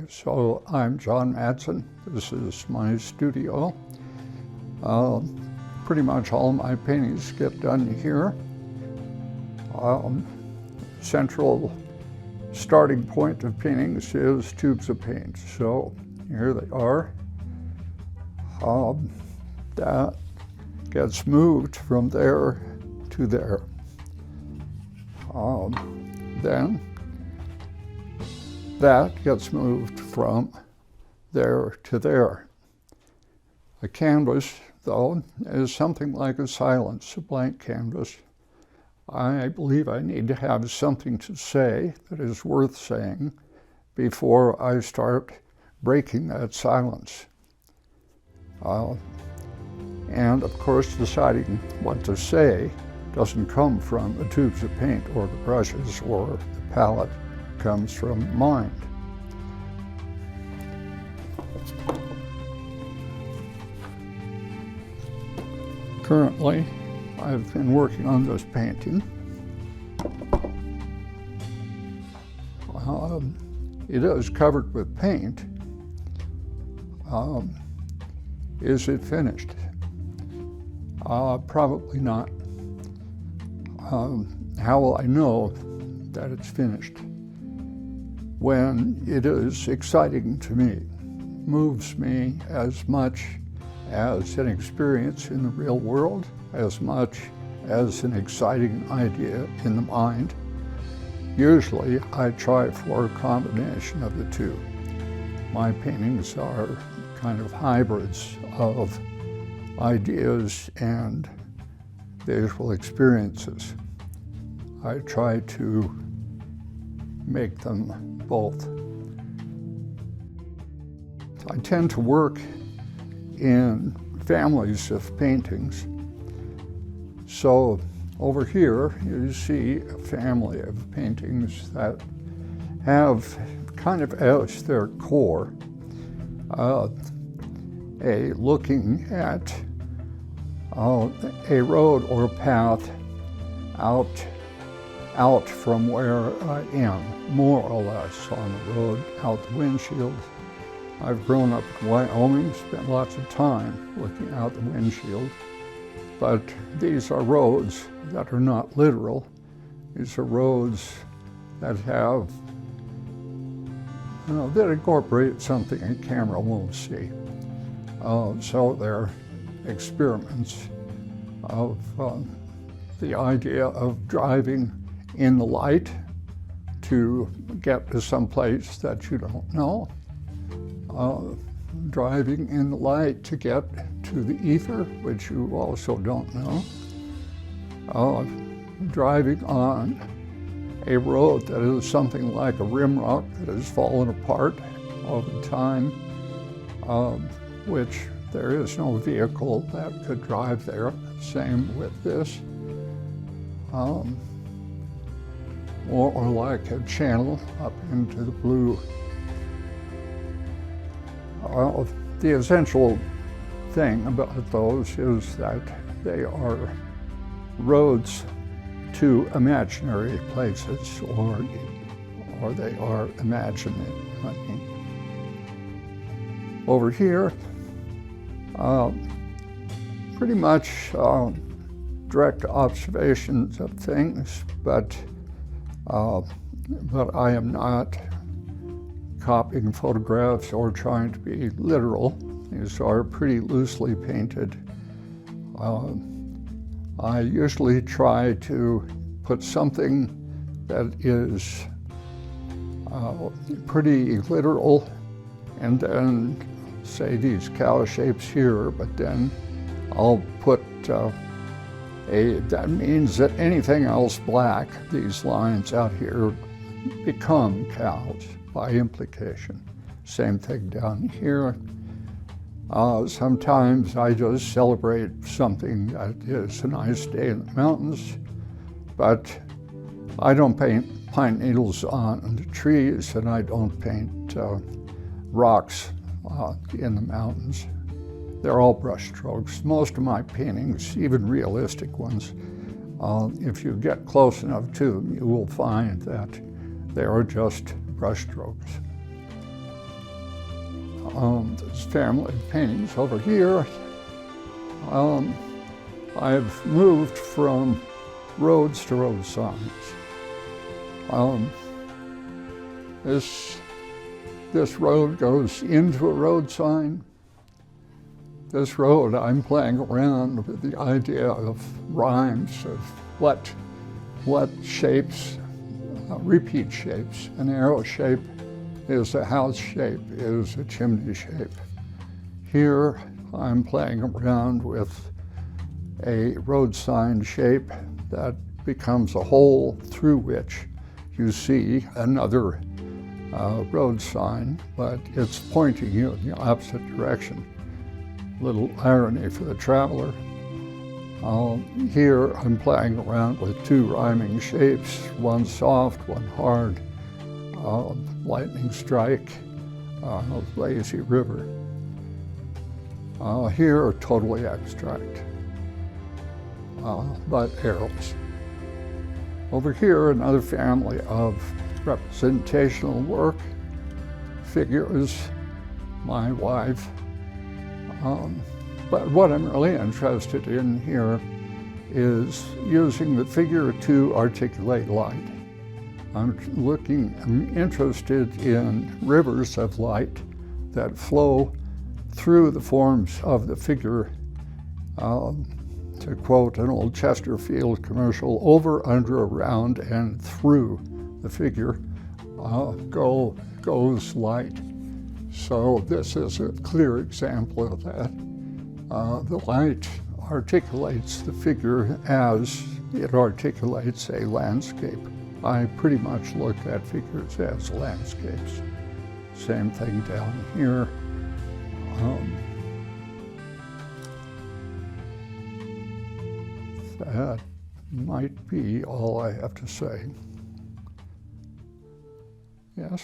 So I'm Jon Madsen. This is my studio. Pretty much all my paintings get done here. Central starting point of paintings is tubes of paint. So here they are. That gets moved from there to there. Then that gets moved from there to there. A canvas, though, is something like a silence, a blank canvas. I believe I need to have something to say that is worth saying before I start breaking that silence. And of course, deciding what to say doesn't come from the tubes of paint or the brushes or the palette. It comes from mind. Currently, I've been working on this painting. It is covered with paint. Is it finished? Probably not. How will I know that it's finished? When it is exciting to me, moves me as much as an experience in the real world, as much as an exciting idea in the mind. Usually I try for a combination of the two. My paintings are kind of hybrids of ideas and visual experiences. I try to make them both. I tend to work in families of paintings. So over here you see a family of paintings that have kind of as their core looking at a road or a path out from where I am, more or less on the road, out the windshield. I've grown up in Wyoming, spent lots of time looking out the windshield, but these are roads that are not literal. These are roads that have, that incorporate something a camera won't see. So they're experiments of the idea of driving in the light to get to some place that you don't know. Driving in the light to get to the ether, which you also don't know. Driving on a road that is something like a rimrock that has fallen apart over time, which there is no vehicle that could drive there. Same with this. Or like a channel up into the blue. The essential thing about those is that they are roads to imaginary places, or they are imaginary. Over here, pretty much direct observations of things, but I am not copying photographs or trying to be literal. These are pretty loosely painted. I usually try to put something that is pretty literal, and then say these cow shapes here, but then I'll put that means that anything else black, these lines out here, become cows by implication. Same thing down here. Sometimes I just celebrate something that is a nice day in the mountains, but I don't paint pine needles on the trees, and I don't paint rocks in the mountains. They're all brush strokes. Most of my paintings, even realistic ones, if you get close enough to them, you will find that they are just brush strokes. There's family paintings over here. I've moved from roads to road signs. This road goes into a road sign. This road, I'm playing around with the idea of rhymes, of what shapes, repeat shapes. An arrow shape is a house shape, is a chimney shape. Here, I'm playing around with a road sign shape that becomes a hole through which you see another road sign, but it's pointing you in the opposite direction. Little irony for the traveler. Here I'm playing around with two rhyming shapes, one soft, one hard. Lightning strike, lazy river. Here, totally abstract, but arrows. Over here, another family of representational work, figures, my wife. But what I'm really interested in here is using the figure to articulate light. I'm interested in rivers of light that flow through the forms of the figure. To quote an old Chesterfield commercial, over, under, around, and through the figure goes light. So this is a clear example of that. The light articulates the figure as it articulates a landscape. I pretty much look at figures as landscapes. Same thing down here. That might be all I have to say. Yes?